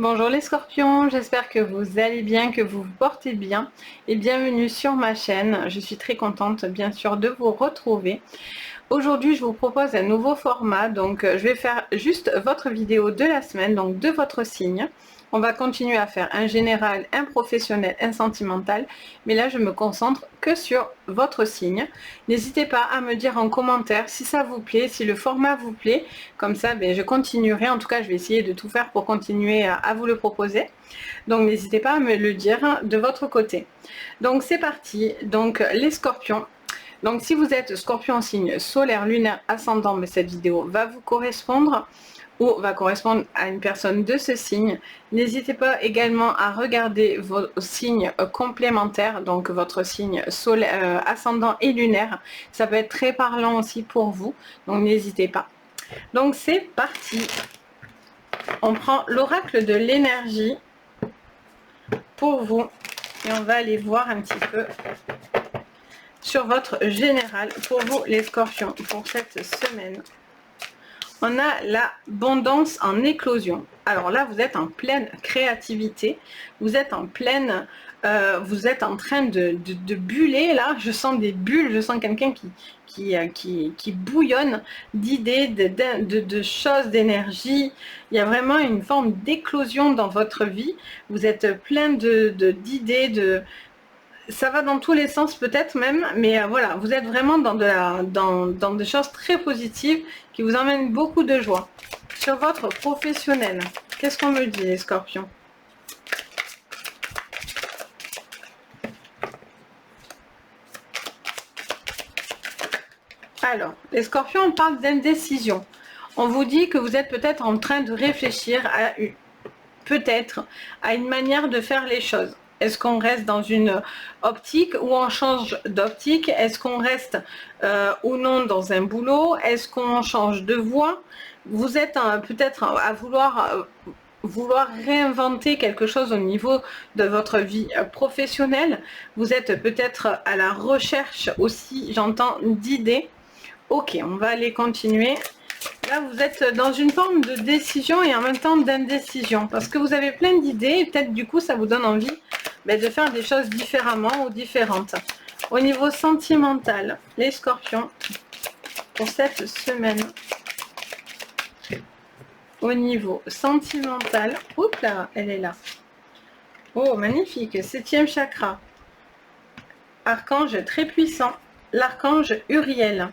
Bonjour les scorpions, j'espère que vous allez bien, que vous vous portez bien et bienvenue sur ma chaîne. Je suis très contente bien sûr de vous retrouver. Aujourd'hui je vous propose un nouveau format, donc je vais faire juste votre vidéo de la semaine, donc de votre signe. On va continuer à faire un général, un professionnel, un sentimental, mais là je me concentre que sur votre signe. N'hésitez pas à me dire en commentaire si ça vous plaît, si le format vous plaît, comme ça je continuerai, en tout cas je vais essayer de tout faire pour continuer à vous le proposer. Donc n'hésitez pas à me le dire de votre côté. Donc c'est parti, donc les scorpions. Donc si vous êtes scorpion en signe solaire, lunaire, ascendant, mais cette vidéo va vous correspondre ou va correspondre à une personne de ce signe. N'hésitez pas également à regarder vos signes complémentaires, donc votre signe solaire, ascendant et lunaire. Ça peut être très parlant aussi pour vous, donc n'hésitez pas. Donc c'est parti. On prend l'oracle de l'énergie pour vous et on va aller voir un petit peu sur votre général pour vous les scorpions pour cette semaine. On a l'abondance en éclosion. Alors là, vous êtes en pleine créativité, vous êtes en pleine, vous êtes en train de buller là. Je sens des bulles, je sens quelqu'un qui bouillonne d'idées, de choses, d'énergie. Il y a vraiment une forme d'éclosion dans votre vie. Vous êtes plein d'idées, ça va dans tous les sens peut-être même, mais voilà, vous êtes vraiment dans des choses très positives qui vous emmènent beaucoup de joie. Sur votre professionnel, qu'est-ce qu'on me dit les scorpions? Alors, les scorpions, on parle d'indécision. On vous dit que vous êtes peut-être en train de réfléchir à une manière de faire les choses. Est-ce qu'on reste dans une optique ou on change d'optique? Est-ce qu'on reste ou non dans un boulot? Est-ce qu'on change de voie? Vous êtes peut-être à vouloir réinventer quelque chose au niveau de votre vie professionnelle. Vous êtes peut-être à la recherche aussi, j'entends, d'idées. Ok, on va aller continuer. Là, vous êtes dans une forme de décision et en même temps d'indécision parce que vous avez plein d'idées et peut-être du coup, ça vous donne envie de faire des choses différemment ou différentes. Au niveau sentimental, les scorpions, pour cette semaine, au niveau sentimental, oups là, elle est là. Oh, magnifique, 7e chakra. Archange très puissant, l'archange Uriel.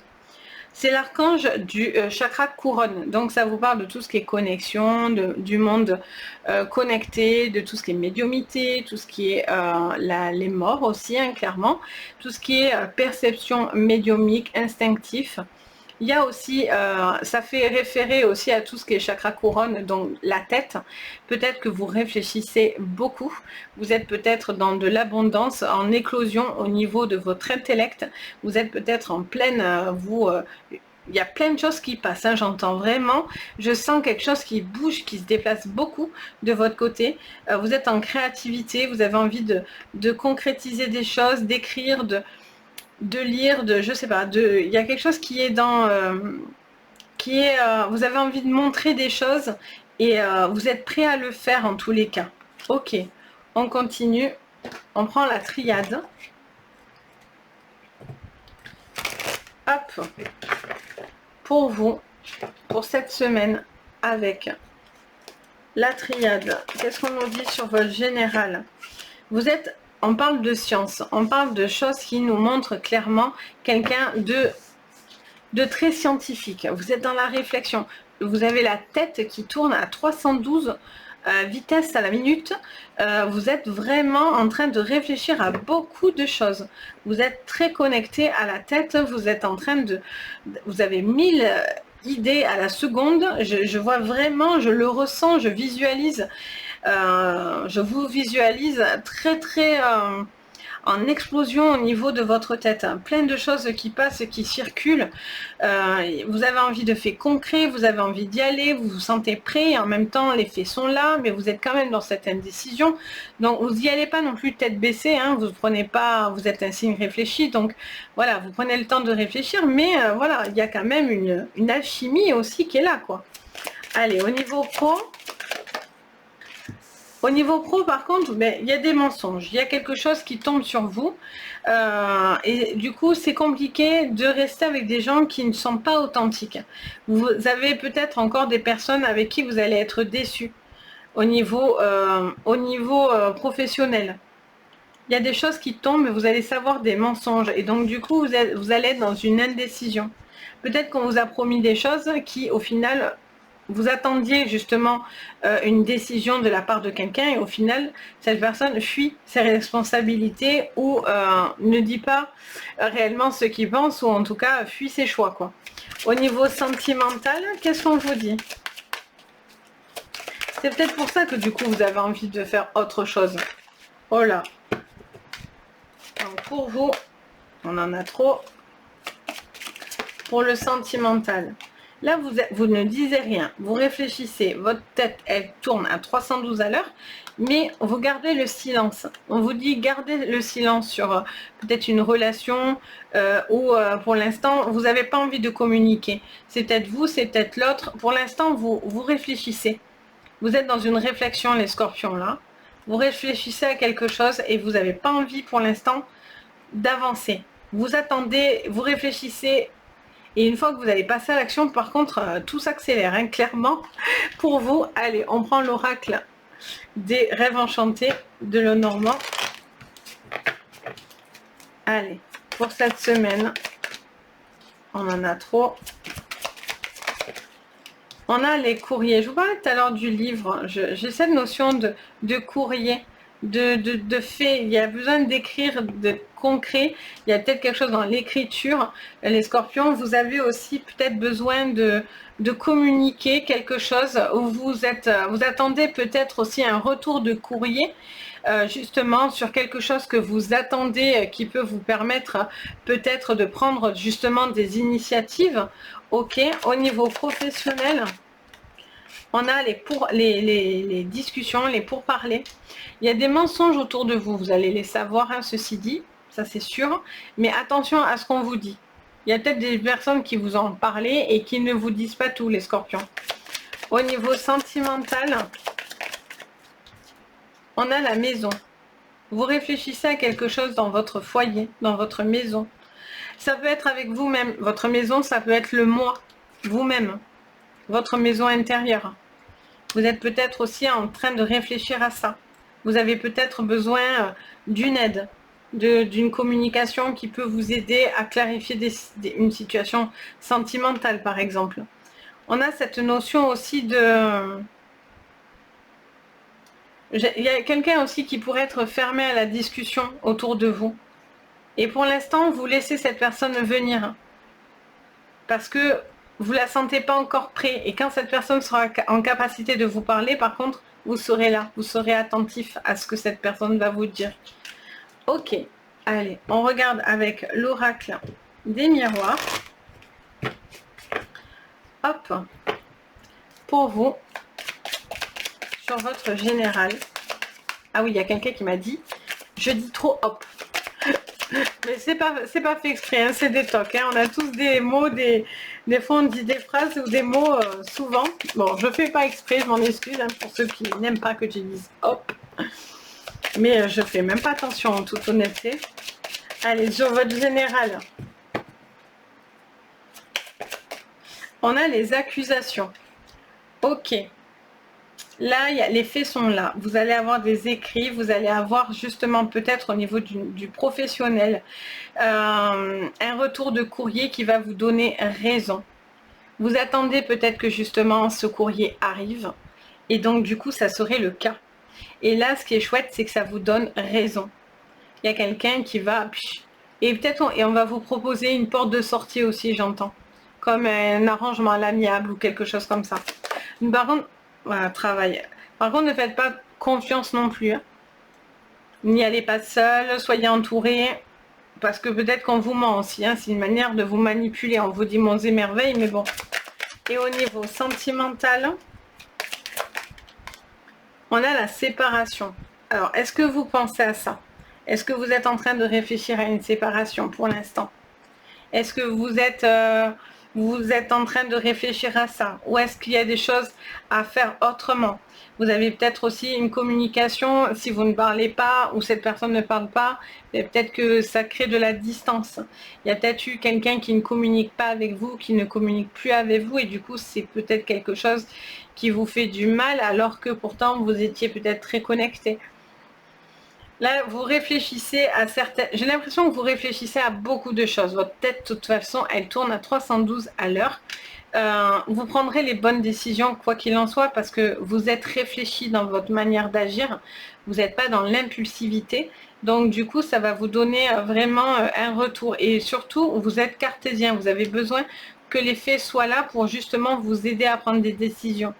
C'est l'archange du chakra couronne, donc ça vous parle de tout ce qui est connexion, du monde connecté, de tout ce qui est médiumité, tout ce qui est les morts aussi, hein, clairement, tout ce qui est perception médiumique, instinctif. Il y a aussi, ça fait référer aussi à tout ce qui est chakra couronne, donc la tête. Peut-être que vous réfléchissez beaucoup. Vous êtes peut-être dans de l'abondance, en éclosion au niveau de votre intellect. Vous êtes peut-être en pleine, il y a plein de choses qui passent, hein, j'entends vraiment. Je sens quelque chose qui bouge, qui se déplace beaucoup de votre côté. Vous êtes en créativité, vous avez envie de concrétiser des choses, d'écrire, de lire, je sais pas, il y a quelque chose qui est dans, vous avez envie de montrer des choses et vous êtes prêt à le faire en tous les cas. Ok, on continue, on prend la triade. Hop, pour vous, pour cette semaine, avec la triade, qu'est-ce qu'on nous dit sur votre général? Vous êtes, on parle de science, on parle de choses qui nous montrent clairement quelqu'un de très scientifique. Vous êtes dans la réflexion, vous avez la tête qui tourne à 312 vitesse à la minute. Vous êtes vraiment en train de réfléchir à beaucoup de choses. Vous êtes très connecté à la tête, vous êtes en train vous avez 1000 idées à la seconde. Je vois vraiment, je le ressens, je visualise. Je vous visualise très en explosion au niveau de votre tête, hein. Plein de choses qui passent, qui circulent. Vous avez envie de faits concrets, vous avez envie d'y aller, vous vous sentez prêt, et en même temps les faits sont là, mais vous êtes quand même dans cette indécision. Donc vous n'y allez pas non plus tête baissée, hein, vous prenez pas, vous êtes un signe réfléchi, donc voilà, vous prenez le temps de réfléchir, mais voilà, il y a quand même une alchimie aussi qui est là, quoi. Allez, au niveau pro, Au niveau pro, par contre, ben, il y a des mensonges. Il y a quelque chose qui tombe sur vous. Et du coup, c'est compliqué de rester avec des gens qui ne sont pas authentiques. Vous avez peut-être encore des personnes avec qui vous allez être déçus au niveau, professionnel. Il y a des choses qui tombent et vous allez savoir des mensonges. Et donc, du coup, vous allez être dans une indécision. Peut-être qu'on vous a promis des choses qui, au final, vous attendiez justement une décision de la part de quelqu'un et au final, cette personne fuit ses responsabilités ou ne dit pas réellement ce qu'il pense ou en tout cas fuit ses choix, quoi. Au niveau sentimental, qu'est-ce qu'on vous dit? C'est peut-être pour ça que du coup, vous avez envie de faire autre chose. Oh là. Donc pour vous, on en a trop. Pour le sentimental. Là, vous ne disiez rien, vous réfléchissez, votre tête, elle tourne à 312 à l'heure, mais vous gardez le silence. On vous dit, gardez le silence sur peut-être une relation ou pour l'instant, vous n'avez pas envie de communiquer. C'est peut-être vous, c'est peut-être l'autre. Pour l'instant, vous réfléchissez. Vous êtes dans une réflexion, les scorpions, là. Vous réfléchissez à quelque chose et vous n'avez pas envie pour l'instant d'avancer. Vous attendez, vous réfléchissez. Et une fois que vous allez passer à l'action, par contre, tout s'accélère, hein, clairement. Pour vous, allez, on prend l'oracle des rêves enchantés de Lenormand. Allez, pour cette semaine, on en a trop. On a les courriers. Je vous parlais tout à l'heure du livre. J'ai cette notion de courrier, de fait. Il y a besoin d'écrire, de concret. Il y a peut-être quelque chose dans l'écriture. Les scorpions, vous avez aussi peut-être besoin de communiquer quelque chose où vous attendez peut-être aussi un retour de courrier. Justement sur quelque chose que vous attendez qui peut vous permettre peut-être de prendre justement des initiatives. Ok, au niveau professionnel, on a les discussions, les pourparlers. Il y a des mensonges autour de vous, vous allez les savoir, hein, ceci dit, ça c'est sûr, mais attention à ce qu'on vous dit. Il y a peut-être des personnes qui vous en parlent et qui ne vous disent pas tout, les scorpions. Au niveau sentimental, on a la maison. Vous réfléchissez à quelque chose dans votre foyer, dans votre maison. Ça peut être avec vous-même. Votre maison, ça peut être le moi, vous-même. Votre maison intérieure. Vous êtes peut-être aussi en train de réfléchir à ça. Vous avez peut-être besoin d'une aide, d'une communication qui peut vous aider à clarifier une situation sentimentale, par exemple. On a cette notion aussi de... Il y a quelqu'un aussi qui pourrait être fermé à la discussion autour de vous. Et pour l'instant, vous laissez cette personne venir. Parce que vous ne la sentez pas encore prêt. Et quand cette personne sera en capacité de vous parler, par contre, vous serez là. Vous serez attentif à ce que cette personne va vous dire. Ok, allez, on regarde avec l'oracle des miroirs. Hop, pour vous, sur votre général. Ah oui, il y a quelqu'un qui m'a dit, je dis trop hop. Mais c'est pas fait exprès, hein, c'est des tocs. Hein. On a tous des mots, des fois on dit des phrases ou des mots souvent. Bon, je fais pas exprès, je m'en excuse hein, pour ceux qui n'aiment pas que je dise hop. Mais je fais même pas attention en toute honnêteté. Allez, sur votre général. On a les accusations. Ok. Là, les faits sont là. Vous allez avoir des écrits, vous allez avoir justement peut-être au niveau du professionnel un retour de courrier qui va vous donner raison. Vous attendez peut-être que justement ce courrier arrive et donc du coup ça serait le cas. Et là, ce qui est chouette, c'est que ça vous donne raison. Il y a quelqu'un qui va... Et peut-être on va vous proposer une porte de sortie aussi, j'entends. Comme un arrangement à l'amiable ou quelque chose comme ça. Par contre... Voilà, travail. Par contre, ne faites pas confiance non plus. Hein. N'y allez pas seul, soyez entouré. Parce que peut-être qu'on vous ment aussi. Hein. C'est une manière de vous manipuler. On vous dit monts et merveilles, mais bon. Et au niveau sentimental, on a la séparation. Alors, est-ce que vous pensez à ça? Est-ce que vous êtes en train de réfléchir à une séparation pour l'instant? Est-ce que vous êtes vous êtes en train de réfléchir à ça, ou est-ce qu'il y a des choses à faire autrement? Vous avez peut-être aussi une communication, si vous ne parlez pas ou cette personne ne parle pas, peut-être que ça crée de la distance. Il y a peut-être eu quelqu'un qui ne communique pas avec vous, qui ne communique plus avec vous, et du coup c'est peut-être quelque chose qui vous fait du mal alors que pourtant vous étiez peut-être très connecté. Là, vous réfléchissez à certaines... J'ai l'impression que vous réfléchissez à beaucoup de choses. Votre tête, de toute façon, elle tourne à 312 à l'heure. Vous prendrez les bonnes décisions, quoi qu'il en soit, parce que vous êtes réfléchi dans votre manière d'agir. Vous n'êtes pas dans l'impulsivité. Donc, du coup, ça va vous donner vraiment un retour. Et surtout, vous êtes cartésien. Vous avez besoin que les faits soient là pour justement vous aider à prendre des décisions.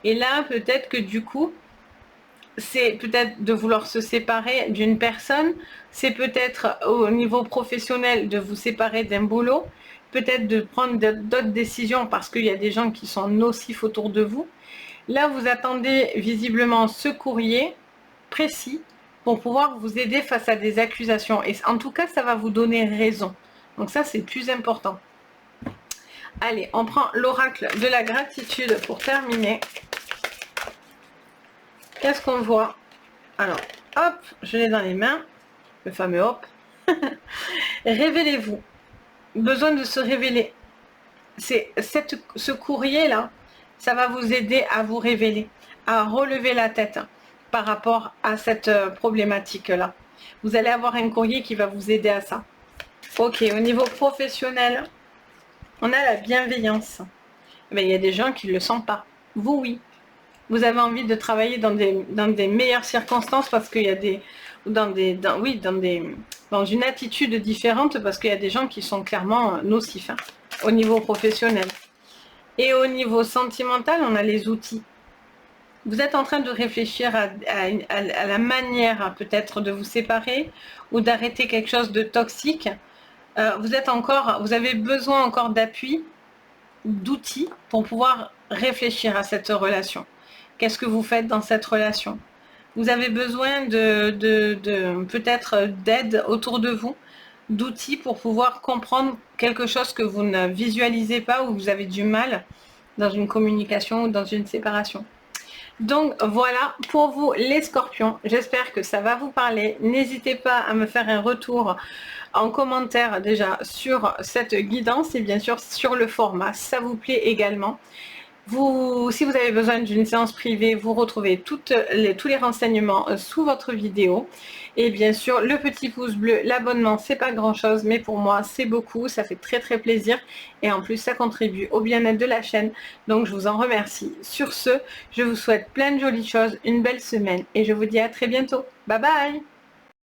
Et là, peut-être que du coup, c'est peut-être de vouloir se séparer d'une personne, c'est peut-être au niveau professionnel de vous séparer d'un boulot, peut-être de prendre d'autres décisions parce qu'il y a des gens qui sont nocifs autour de vous. Là, vous attendez visiblement ce courrier précis pour pouvoir vous aider face à des accusations. Et en tout cas, ça va vous donner raison. Donc ça, c'est plus important. Allez, on prend l'oracle de la gratitude pour terminer. Qu'est-ce qu'on voit? Alors, hop, je l'ai dans les mains, le fameux hop. Révélez-vous. Besoin de se révéler. Ce courrier-là, ça va vous aider à vous révéler, à relever la tête par rapport à cette problématique-là. Vous allez avoir un courrier qui va vous aider à ça. Ok, au niveau professionnel, on a la bienveillance. Mais il y a des gens qui ne le sentent pas. Vous, oui. Vous avez envie de travailler dans des meilleures circonstances parce qu'il y a des... dans une attitude différente parce qu'il y a des gens qui sont clairement nocifs au niveau professionnel. Et au niveau sentimental, on a les outils. Vous êtes en train de réfléchir à la manière peut-être de vous séparer ou d'arrêter quelque chose de toxique. Vous avez besoin encore d'appui, d'outils pour pouvoir réfléchir à cette relation. Qu'est-ce que vous faites dans cette relation? Vous avez besoin peut-être d'aide autour de vous, d'outils pour pouvoir comprendre quelque chose que vous ne visualisez pas ou vous avez du mal dans une communication ou dans une séparation. Donc voilà pour vous les scorpions, j'espère que ça va vous parler. N'hésitez pas à me faire un retour en commentaire déjà sur cette guidance et bien sûr sur le format, ça vous plaît également. Si vous avez besoin d'une séance privée, vous retrouvez tous les renseignements sous votre vidéo. Et bien sûr, le petit pouce bleu, l'abonnement, c'est pas grand chose, mais pour moi, c'est beaucoup. Ça fait très très plaisir. Et en plus, ça contribue au bien-être de la chaîne. Donc, je vous en remercie. Sur ce, je vous souhaite plein de jolies choses, une belle semaine. Et je vous dis à très bientôt. Bye bye!